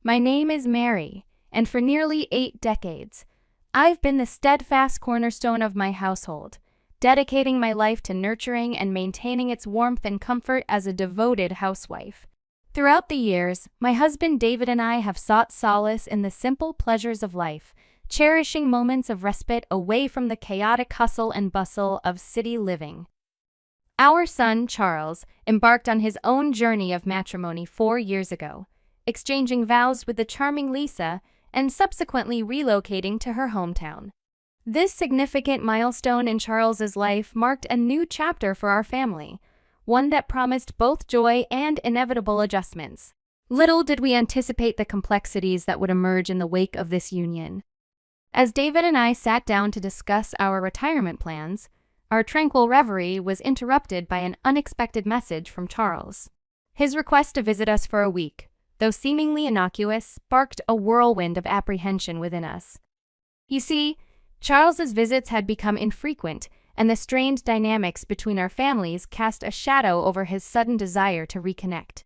My name is Mary, and for nearly 8 decades, I've been the steadfast cornerstone of my household, dedicating my life to nurturing and maintaining its warmth and comfort as a devoted housewife. Throughout the years, my husband David and I have sought solace in the simple pleasures of life, cherishing moments of respite away from the chaotic hustle and bustle of city living. Our son, Charles, embarked on his own journey of matrimony 4 years ago, exchanging vows with the charming Lisa and subsequently relocating to her hometown. This significant milestone in Charles's life marked a new chapter for our family, one that promised both joy and inevitable adjustments. Little did we anticipate the complexities that would emerge in the wake of this union. As David and I sat down to discuss our retirement plans, our tranquil reverie was interrupted by an unexpected message from Charles. His request to visit us for a week, though seemingly innocuous, sparked a whirlwind of apprehension within us. You see, Charles's visits had become infrequent, and the strained dynamics between our families cast a shadow over his sudden desire to reconnect.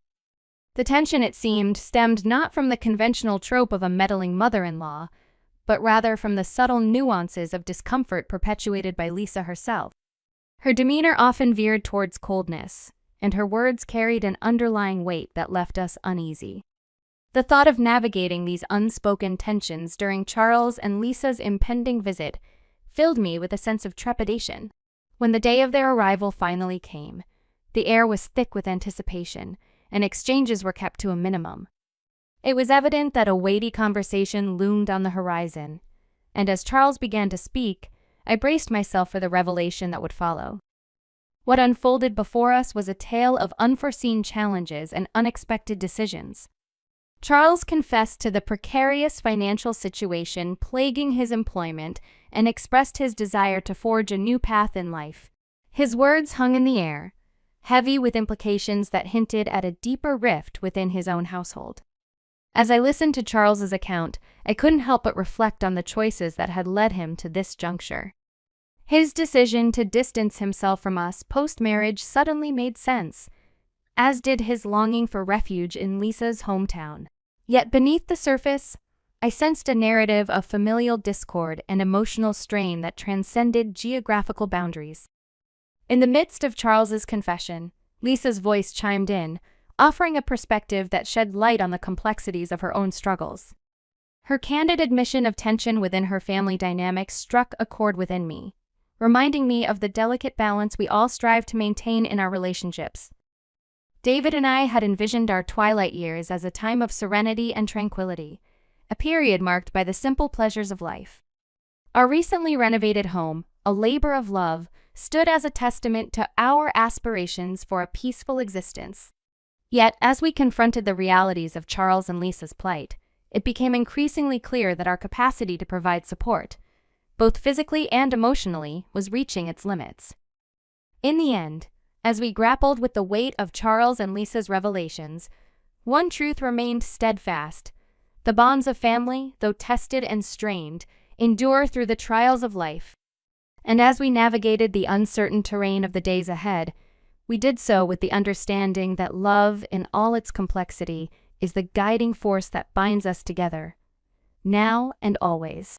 The tension, it seemed, stemmed not from the conventional trope of a meddling mother-in-law, but rather from the subtle nuances of discomfort perpetuated by Lisa herself. Her demeanor often veered towards coldness, and her words carried an underlying weight that left us uneasy. The thought of navigating these unspoken tensions during Charles and Lisa's impending visit filled me with a sense of trepidation. When the day of their arrival finally came, the air was thick with anticipation, and exchanges were kept to a minimum. It was evident that a weighty conversation loomed on the horizon, and as Charles began to speak, I braced myself for the revelation that would follow. What unfolded before us was a tale of unforeseen challenges and unexpected decisions. Charles confessed to the precarious financial situation plaguing his employment and expressed his desire to forge a new path in life. His words hung in the air, heavy with implications that hinted at a deeper rift within his own household. As I listened to Charles's account, I couldn't help but reflect on the choices that had led him to this juncture. His decision to distance himself from us post-marriage suddenly made sense, as did his longing for refuge in Lisa's hometown. Yet beneath the surface, I sensed a narrative of familial discord and emotional strain that transcended geographical boundaries. In the midst of Charles's confession, Lisa's voice chimed in, offering a perspective that shed light on the complexities of her own struggles. Her candid admission of tension within her family dynamics struck a chord within me, reminding me of the delicate balance we all strive to maintain in our relationships. David and I had envisioned our twilight years as a time of serenity and tranquility, a period marked by the simple pleasures of life. Our recently renovated home, a labor of love, stood as a testament to our aspirations for a peaceful existence. Yet, as we confronted the realities of Charles and Lisa's plight, it became increasingly clear that our capacity to provide support, both physically and emotionally, was reaching its limits. In the end, as we grappled with the weight of Charles and Lisa's revelations, one truth remained steadfast. The bonds of family, though tested and strained, endure through the trials of life. And as we navigated the uncertain terrain of the days ahead, we did so with the understanding that love, in all its complexity, is the guiding force that binds us together, now and always.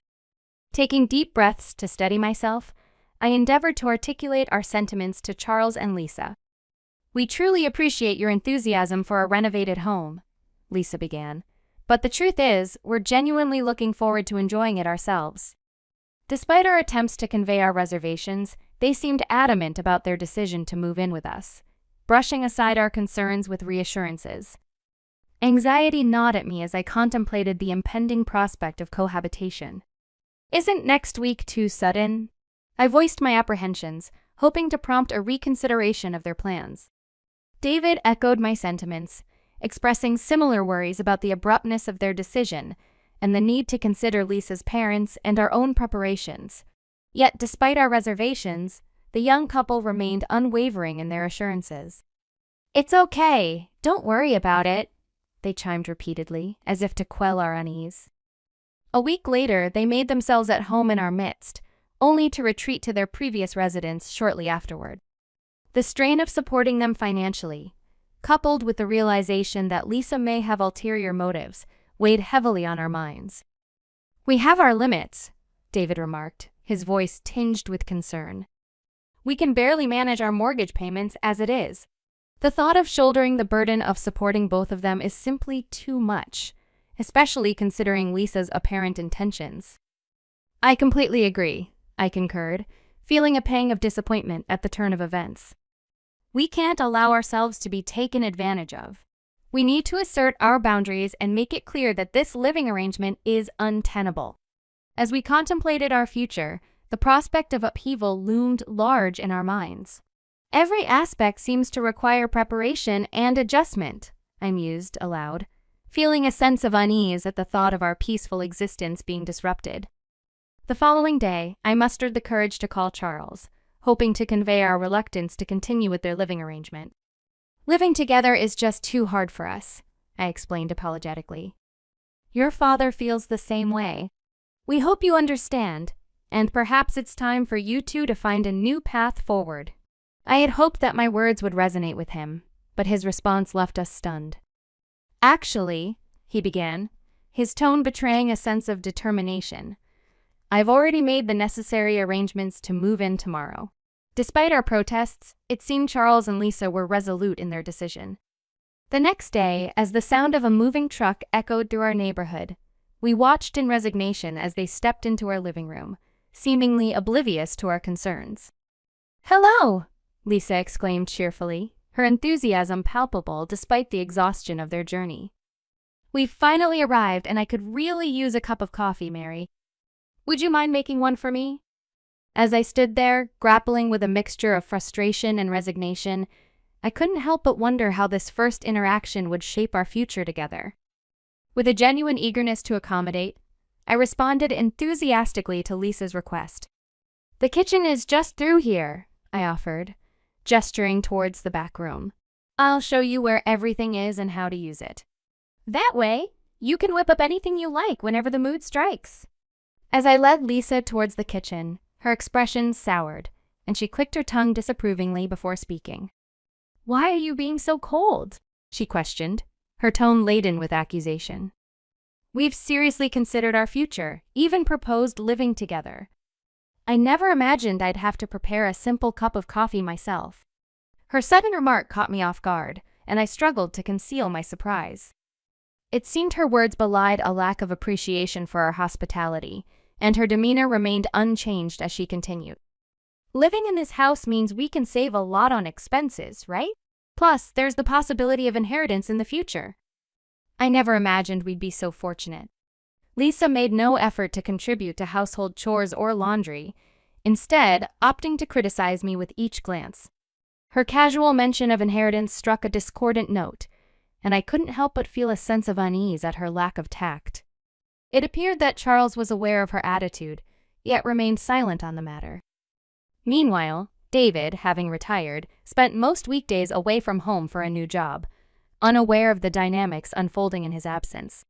Taking deep breaths to steady myself, I endeavored to articulate our sentiments to Charles and Lisa. "We truly appreciate your enthusiasm for a renovated home," Lisa began, "but the truth is, we're genuinely looking forward to enjoying it ourselves." Despite our attempts to convey our reservations, they seemed adamant about their decision to move in with us, brushing aside our concerns with reassurances. Anxiety gnawed at me as I contemplated the impending prospect of cohabitation. "Isn't next week too sudden?" I voiced my apprehensions, hoping to prompt a reconsideration of their plans. David echoed my sentiments, expressing similar worries about the abruptness of their decision and the need to consider Lisa's parents and our own preparations. Yet, despite our reservations, the young couple remained unwavering in their assurances. "It's okay, don't worry about it," they chimed repeatedly, as if to quell our unease. A week later, they made themselves at home in our midst, only to retreat to their previous residence shortly afterward. The strain of supporting them financially, coupled with the realization that Lisa may have ulterior motives, weighed heavily on our minds. "We have our limits," David remarked, his voice tinged with concern. "We can barely manage our mortgage payments as it is. The thought of shouldering the burden of supporting both of them is simply too much, especially considering Lisa's apparent intentions." "I completely agree," I concurred, feeling a pang of disappointment at the turn of events. "We can't allow ourselves to be taken advantage of. We need to assert our boundaries and make it clear that this living arrangement is untenable." As we contemplated our future, the prospect of upheaval loomed large in our minds. "Every aspect seems to require preparation and adjustment," I mused aloud, feeling a sense of unease at the thought of our peaceful existence being disrupted. The following day, I mustered the courage to call Charles, hoping to convey our reluctance to continue with their living arrangement. "Living together is just too hard for us," I explained apologetically. "Your father feels the same way. We hope you understand, and perhaps it's time for you two to find a new path forward." I had hoped that my words would resonate with him, but his response left us stunned. "Actually," he began, his tone betraying a sense of determination, "I've already made the necessary arrangements to move in tomorrow." Despite our protests, it seemed Charles and Lisa were resolute in their decision. The next day, as the sound of a moving truck echoed through our neighborhood, we watched in resignation as they stepped into our living room, seemingly oblivious to our concerns. "Hello!" Lisa exclaimed cheerfully, her enthusiasm palpable despite the exhaustion of their journey. "We've finally arrived and I could really use a cup of coffee, Mary. Would you mind making one for me?" As I stood there, grappling with a mixture of frustration and resignation, I couldn't help but wonder how this first interaction would shape our future together. With a genuine eagerness to accommodate, I responded enthusiastically to Lisa's request. "The kitchen is just through here," I offered, gesturing towards the back room. "I'll show you where everything is and how to use it. That way, you can whip up anything you like whenever the mood strikes." As I led Lisa towards the kitchen, her expression soured, and she clicked her tongue disapprovingly before speaking. "Why are you being so cold?" she questioned, her tone laden with accusation. "We've seriously considered our future, even proposed living together. I never imagined I'd have to prepare a simple cup of coffee myself." Her sudden remark caught me off guard, and I struggled to conceal my surprise. It seemed her words belied a lack of appreciation for our hospitality, and her demeanor remained unchanged as she continued. "Living in this house means we can save a lot on expenses, right? Plus, there's the possibility of inheritance in the future. I never imagined we'd be so fortunate." Lisa made no effort to contribute to household chores or laundry, instead opting to criticize me with each glance. Her casual mention of inheritance struck a discordant note, and I couldn't help but feel a sense of unease at her lack of tact. It appeared that Charles was aware of her attitude, yet remained silent on the matter. Meanwhile, David, having retired, spent most weekdays away from home for a new job, unaware of the dynamics unfolding in his absence.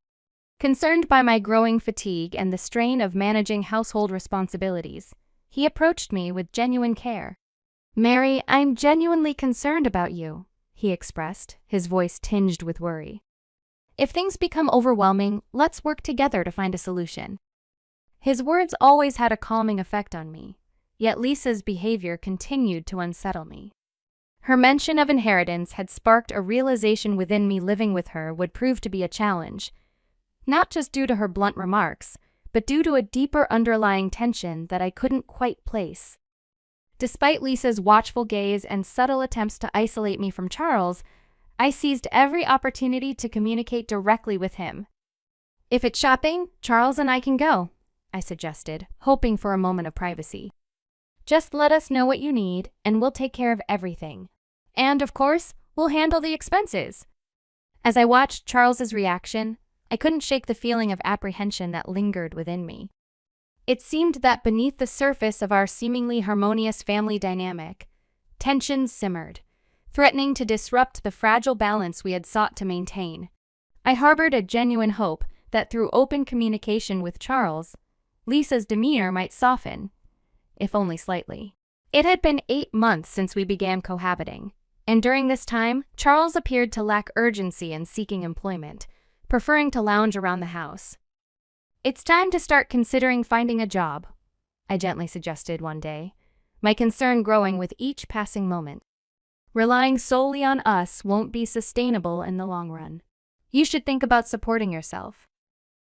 Concerned by my growing fatigue and the strain of managing household responsibilities, he approached me with genuine care. "Mary, I'm genuinely concerned about you," he expressed, his voice tinged with worry. "If things become overwhelming, let's work together to find a solution." His words always had a calming effect on me, yet Lisa's behavior continued to unsettle me. Her mention of inheritance had sparked a realization within me living with her would prove to be a challenge, not just due to her blunt remarks, but due to a deeper underlying tension that I couldn't quite place. Despite Lisa's watchful gaze and subtle attempts to isolate me from Charles, I seized every opportunity to communicate directly with him. "If it's shopping, Charles and I can go," I suggested, hoping for a moment of privacy. "Just let us know what you need, and we'll take care of everything. And, of course, we'll handle the expenses." As I watched Charles's reaction, I couldn't shake the feeling of apprehension that lingered within me. It seemed that beneath the surface of our seemingly harmonious family dynamic, tensions simmered, threatening to disrupt the fragile balance we had sought to maintain. I harbored a genuine hope that through open communication with Charles, Lisa's demeanor might soften, if only slightly. It had been 8 months since we began cohabiting, and during this time, Charles appeared to lack urgency in seeking employment, preferring to lounge around the house. "It's time to start considering finding a job," I gently suggested one day, my concern growing with each passing moment. "Relying solely on us won't be sustainable in the long run. You should think about supporting yourself."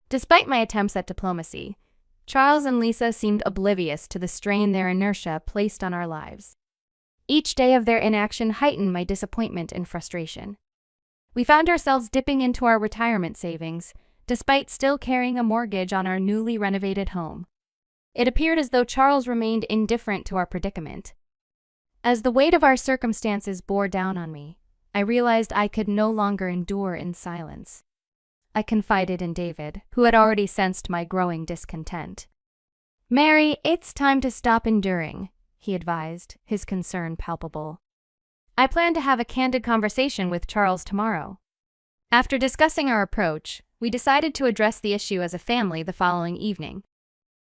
Despite my attempts at diplomacy, Charles and Lisa seemed oblivious to the strain their inertia placed on our lives. Each day of their inaction heightened my disappointment and frustration. We found ourselves dipping into our retirement savings, despite still carrying a mortgage on our newly renovated home. It appeared as though Charles remained indifferent to our predicament. As the weight of our circumstances bore down on me, I realized I could no longer endure in silence. I confided in David, who had already sensed my growing discontent. "Mary, it's time to stop enduring," he advised, his concern palpable. "I plan to have a candid conversation with Charles tomorrow." After discussing our approach, we decided to address the issue as a family the following evening.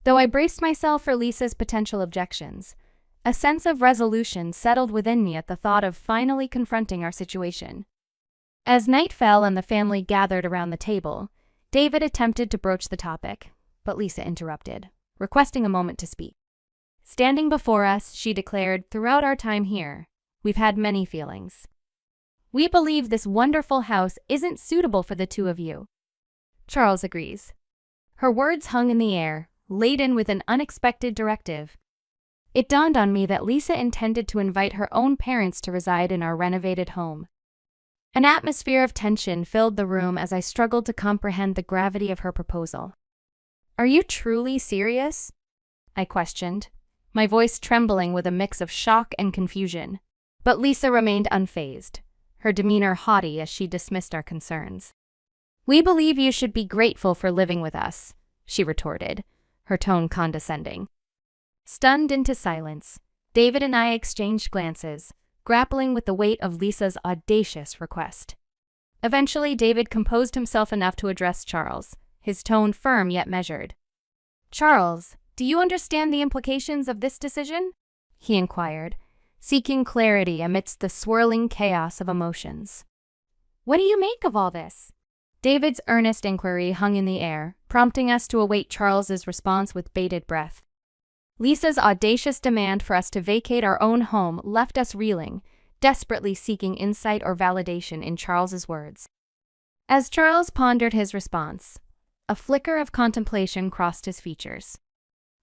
Though I braced myself for Lisa's potential objections, a sense of resolution settled within me at the thought of finally confronting our situation. As night fell and the family gathered around the table, David attempted to broach the topic, but Lisa interrupted, requesting a moment to speak. Standing before us, she declared, "Throughout our time here, we've had many feelings. We believe this wonderful house isn't suitable for the two of you." Charles agrees. Her words hung in the air, laden with an unexpected directive. It dawned on me that Lisa intended to invite her own parents to reside in our renovated home. An atmosphere of tension filled the room as I struggled to comprehend the gravity of her proposal. "Are you truly serious?" I questioned, my voice trembling with a mix of shock and confusion. But Lisa remained unfazed, her demeanor haughty as she dismissed our concerns. "We believe you should be grateful for living with us," she retorted, her tone condescending. Stunned into silence, David and I exchanged glances, grappling with the weight of Lisa's audacious request. Eventually, David composed himself enough to address Charles, his tone firm yet measured. "Charles, do you understand the implications of this decision?" he inquired, seeking clarity amidst the swirling chaos of emotions. "What do you make of all this?" David's earnest inquiry hung in the air, prompting us to await Charles's response with bated breath. Lisa's audacious demand for us to vacate our own home left us reeling, desperately seeking insight or validation in Charles's words. As Charles pondered his response, a flicker of contemplation crossed his features.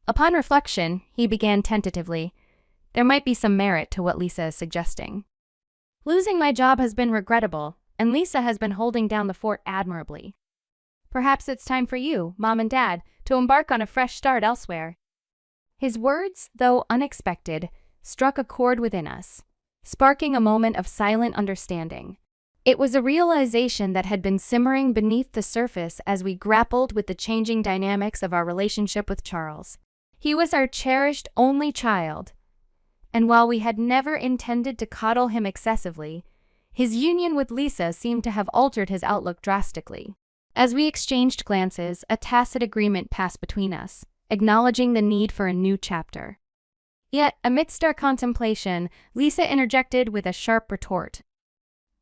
Upon reflection, he began tentatively, "There might be some merit to what Lisa is suggesting. Losing my job has been regrettable, and Lisa has been holding down the fort admirably. Perhaps it's time for you, Mom and Dad, to embark on a fresh start elsewhere." His words, though unexpected, struck a chord within us, sparking a moment of silent understanding. It was a realization that had been simmering beneath the surface as we grappled with the changing dynamics of our relationship with Charles. He was our cherished only child, and while we had never intended to coddle him excessively, his union with Lisa seemed to have altered his outlook drastically. As we exchanged glances, a tacit agreement passed between us, acknowledging the need for a new chapter. Yet, amidst our contemplation, Lisa interjected with a sharp retort.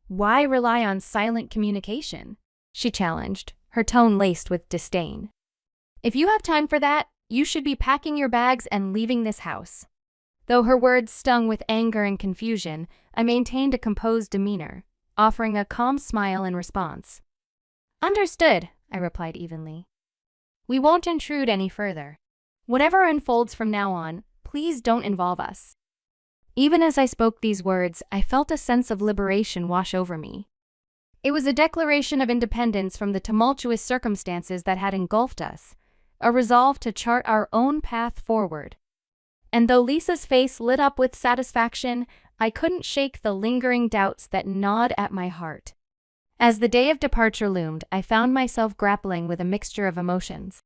"Why rely on silent communication?" she challenged, her tone laced with disdain. "If you have time for that, you should be packing your bags and leaving this house." Though her words stung with anger and confusion, I maintained a composed demeanor, offering a calm smile in response. "Understood," I replied evenly. "We won't intrude any further. Whatever unfolds from now on, please don't involve us." Even as I spoke these words, I felt a sense of liberation wash over me. It was a declaration of independence from the tumultuous circumstances that had engulfed us, a resolve to chart our own path forward. And though Lisa's face lit up with satisfaction, I couldn't shake the lingering doubts that gnawed at my heart. As the day of departure loomed, I found myself grappling with a mixture of emotions.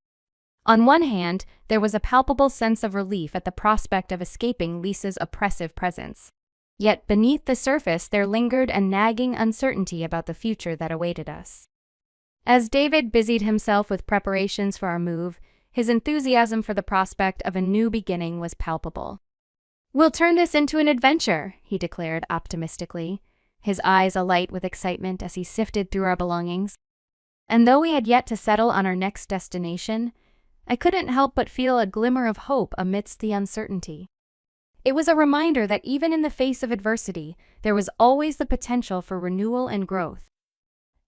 On one hand, there was a palpable sense of relief at the prospect of escaping Lisa's oppressive presence. Yet beneath the surface there lingered a nagging uncertainty about the future that awaited us. As David busied himself with preparations for our move, his enthusiasm for the prospect of a new beginning was palpable. "We'll turn this into an adventure," he declared optimistically, his eyes alight with excitement as he sifted through our belongings. And though we had yet to settle on our next destination, I couldn't help but feel a glimmer of hope amidst the uncertainty. It was a reminder that even in the face of adversity, there was always the potential for renewal and growth.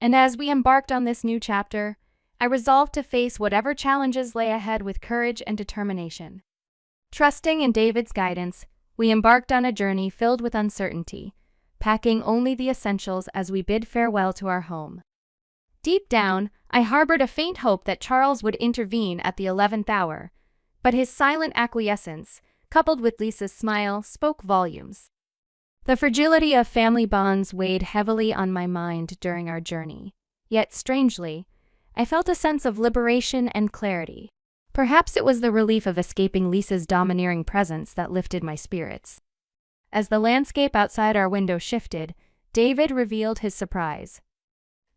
And as we embarked on this new chapter, I resolved to face whatever challenges lay ahead with courage and determination. Trusting in David's guidance, we embarked on a journey filled with uncertainty, packing only the essentials as we bid farewell to our home. Deep down, I harbored a faint hope that Charles would intervene at the 11th hour, but his silent acquiescence, coupled with Lisa's smile, spoke volumes. The fragility of family bonds weighed heavily on my mind during our journey, yet strangely, I felt a sense of liberation and clarity. Perhaps it was the relief of escaping Lisa's domineering presence that lifted my spirits. As the landscape outside our window shifted, David revealed his surprise.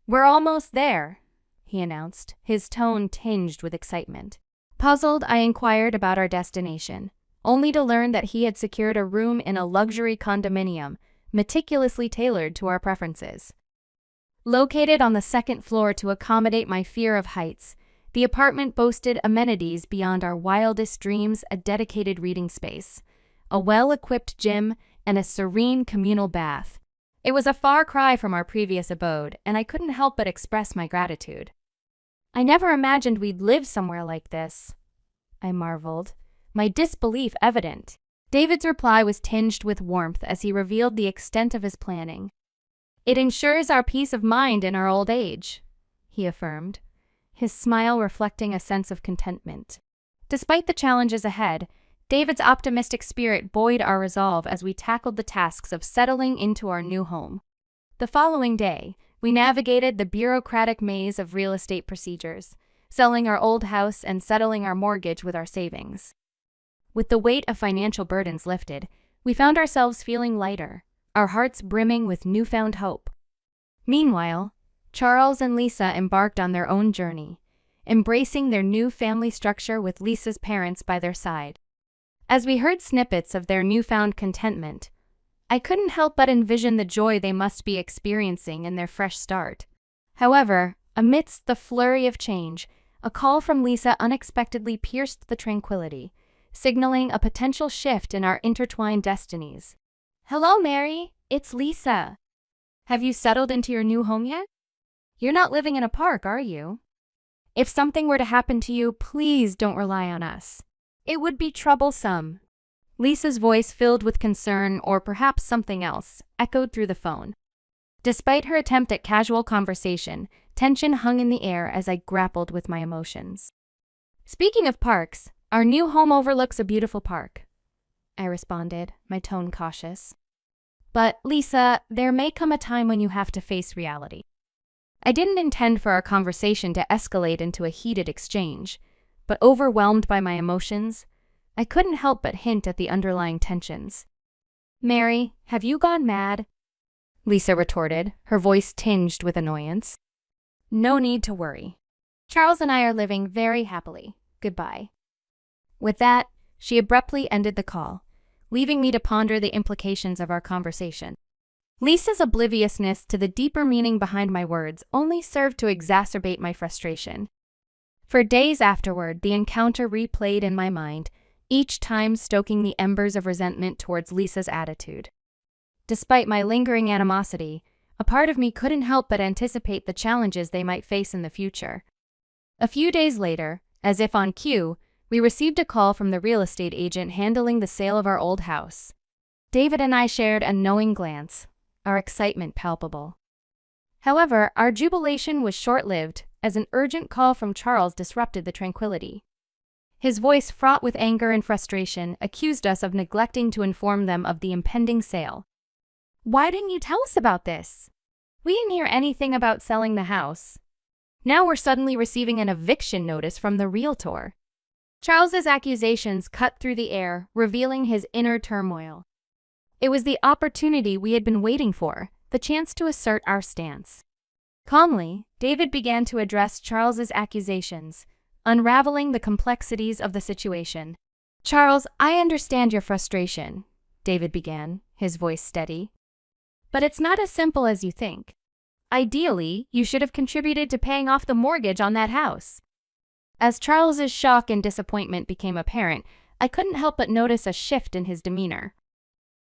"We're almost there," he announced, his tone tinged with excitement. Puzzled, I inquired about our destination, only to learn that he had secured a room in a luxury condominium, meticulously tailored to our preferences. Located on the second floor to accommodate my fear of heights, the apartment boasted amenities beyond our wildest dreams: a dedicated reading space, a well-equipped gym, and a serene communal bath. It was a far cry from our previous abode, and I couldn't help but express my gratitude. "I never imagined we'd live somewhere like this," I marveled, my disbelief evident. David's reply was tinged with warmth as he revealed the extent of his planning. "It ensures our peace of mind in our old age," he affirmed, his smile reflecting a sense of contentment. Despite the challenges ahead, David's optimistic spirit buoyed our resolve as we tackled the tasks of settling into our new home. The following day, we navigated the bureaucratic maze of real estate procedures, selling our old house and settling our mortgage with our savings. With the weight of financial burdens lifted, we found ourselves feeling lighter, our hearts brimming with newfound hope. Meanwhile, Charles and Lisa embarked on their own journey, embracing their new family structure with Lisa's parents by their side. As we heard snippets of their newfound contentment, I couldn't help but envision the joy they must be experiencing in their fresh start. However, amidst the flurry of change, a call from Lisa unexpectedly pierced the tranquility, signaling a potential shift in our intertwined destinies. "Hello, Mary. It's Lisa. Have you settled into your new home yet? You're not living in a park, are you? If something were to happen to you, please don't rely on us. It would be troublesome." Lisa's voice, filled with concern or perhaps something else, echoed through the phone. Despite her attempt at casual conversation, tension hung in the air as I grappled with my emotions. "Speaking of parks, our new home overlooks a beautiful park," I responded, my tone cautious. "But, Lisa, there may come a time when you have to face reality." I didn't intend for our conversation to escalate into a heated exchange, but overwhelmed by my emotions, I couldn't help but hint at the underlying tensions. "Mary, have you gone mad?" Lisa retorted, her voice tinged with annoyance. "No need to worry. Charles and I are living very happily. Goodbye." With that, she abruptly ended the call, leaving me to ponder the implications of our conversation. Lisa's obliviousness to the deeper meaning behind my words only served to exacerbate my frustration. For days afterward, the encounter replayed in my mind, each time stoking the embers of resentment towards Lisa's attitude. Despite my lingering animosity, a part of me couldn't help but anticipate the challenges they might face in the future. A few days later, as if on cue, we received a call from the real estate agent handling the sale of our old house. David and I shared a knowing glance, our excitement palpable. However, our jubilation was short-lived, as an urgent call from Charles disrupted the tranquility. His voice, fraught with anger and frustration, accused us of neglecting to inform them of the impending sale. "Why didn't you tell us about this? We didn't hear anything about selling the house. Now we're suddenly receiving an eviction notice from the realtor." Charles's accusations cut through the air, revealing his inner turmoil. It was the opportunity we had been waiting for, the chance to assert our stance. Calmly, David began to address Charles's accusations, unraveling the complexities of the situation. "Charles, I understand your frustration," David began, his voice steady. "But it's not as simple as you think. Ideally, you should have contributed to paying off the mortgage on that house." As Charles's shock and disappointment became apparent, I couldn't help but notice a shift in his demeanor.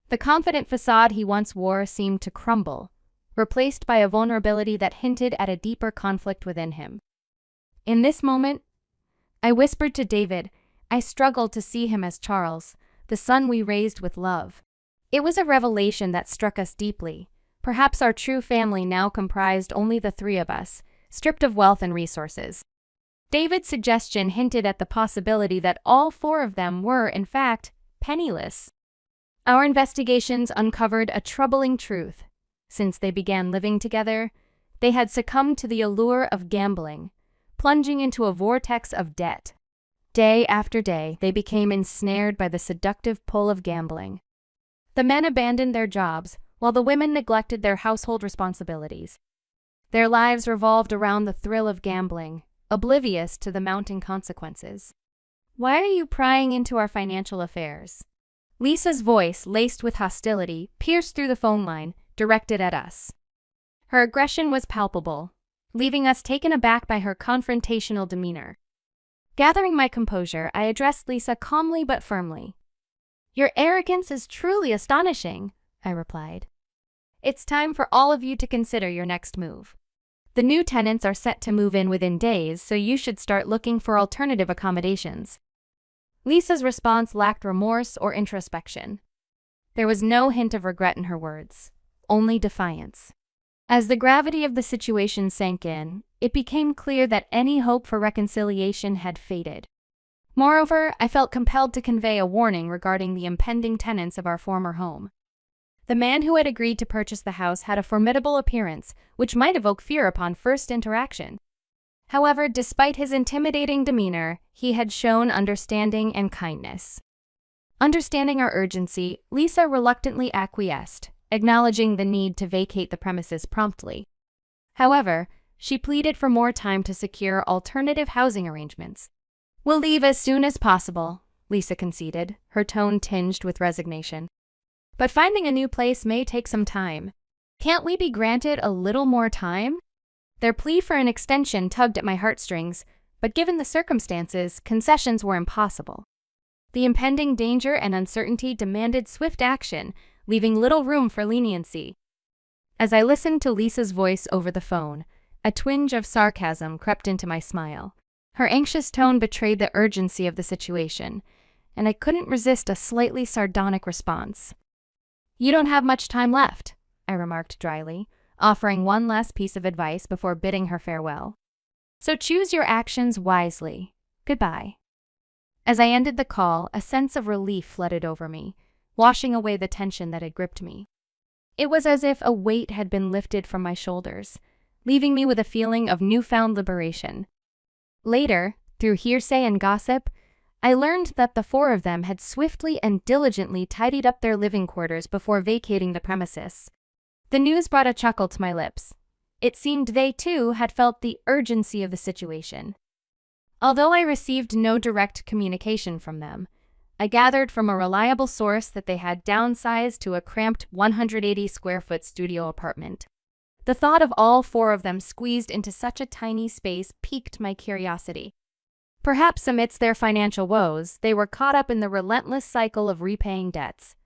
The confident facade he once wore seemed to crumble, replaced by a vulnerability that hinted at a deeper conflict within him. In this moment, I whispered to David, I struggled to see him as Charles, the son we raised with love. It was a revelation that struck us deeply. Perhaps our true family now comprised only the three of us, stripped of wealth and resources. David's suggestion hinted at the possibility that all four of them were, in fact, penniless. Our investigations uncovered a troubling truth. Since they began living together, they had succumbed to the allure of gambling, plunging into a vortex of debt. Day after day, they became ensnared by the seductive pull of gambling. The men abandoned their jobs, while the women neglected their household responsibilities. Their lives revolved around the thrill of gambling, oblivious to the mounting consequences. "Why are you prying into our financial affairs?" Lisa's voice, laced with hostility, pierced through the phone line, directed at us. Her aggression was palpable, leaving us taken aback by her confrontational demeanor. Gathering my composure, I addressed Lisa calmly but firmly. "Your arrogance is truly astonishing," I replied. "It's time for all of you to consider your next move. The new tenants are set to move in within days, so you should start looking for alternative accommodations." Lisa's response lacked remorse or introspection. There was no hint of regret in her words, only defiance. As the gravity of the situation sank in, it became clear that any hope for reconciliation had faded. Moreover, I felt compelled to convey a warning regarding the impending tenants of our former home. The man who had agreed to purchase the house had a formidable appearance, which might evoke fear upon first interaction. However, despite his intimidating demeanor, he had shown understanding and kindness. Understanding our urgency, Lisa reluctantly acquiesced, acknowledging the need to vacate the premises promptly. However, she pleaded for more time to secure alternative housing arrangements. "We'll leave as soon as possible," Lisa conceded, her tone tinged with resignation. "But finding a new place may take some time. Can't we be granted a little more time?" Their plea for an extension tugged at my heartstrings, but given the circumstances, concessions were impossible. The impending danger and uncertainty demanded swift action, leaving little room for leniency. As I listened to Lisa's voice over the phone, a twinge of sarcasm crept into my smile. Her anxious tone betrayed the urgency of the situation, and I couldn't resist a slightly sardonic response. "You don't have much time left," I remarked dryly, offering one last piece of advice before bidding her farewell. "So choose your actions wisely. Goodbye." As I ended the call, a sense of relief flooded over me, washing away the tension that had gripped me. It was as if a weight had been lifted from my shoulders, leaving me with a feeling of newfound liberation. Later, through hearsay and gossip, I learned that the four of them had swiftly and diligently tidied up their living quarters before vacating the premises. The news brought a chuckle to my lips. It seemed they, too, had felt the urgency of the situation. Although I received no direct communication from them, I gathered from a reliable source that they had downsized to a cramped 180-square-foot studio apartment. The thought of all four of them squeezed into such a tiny space piqued my curiosity. Perhaps amidst their financial woes, they were caught up in the relentless cycle of repaying debts,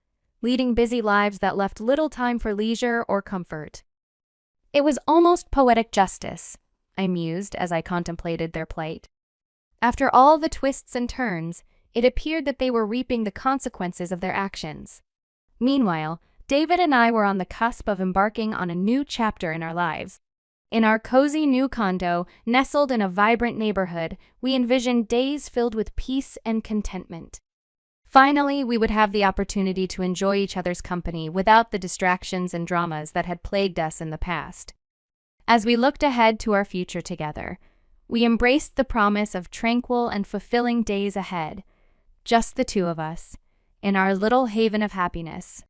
leading busy lives that left little time for leisure or comfort. It was almost poetic justice, I mused as I contemplated their plight. After all the twists and turns, it appeared that they were reaping the consequences of their actions. Meanwhile, David and I were on the cusp of embarking on a new chapter in our lives. In our cozy new condo, nestled in a vibrant neighborhood, we envisioned days filled with peace and contentment. Finally, we would have the opportunity to enjoy each other's company without the distractions and dramas that had plagued us in the past. As we looked ahead to our future together, we embraced the promise of tranquil and fulfilling days ahead, just the two of us, in our little haven of happiness.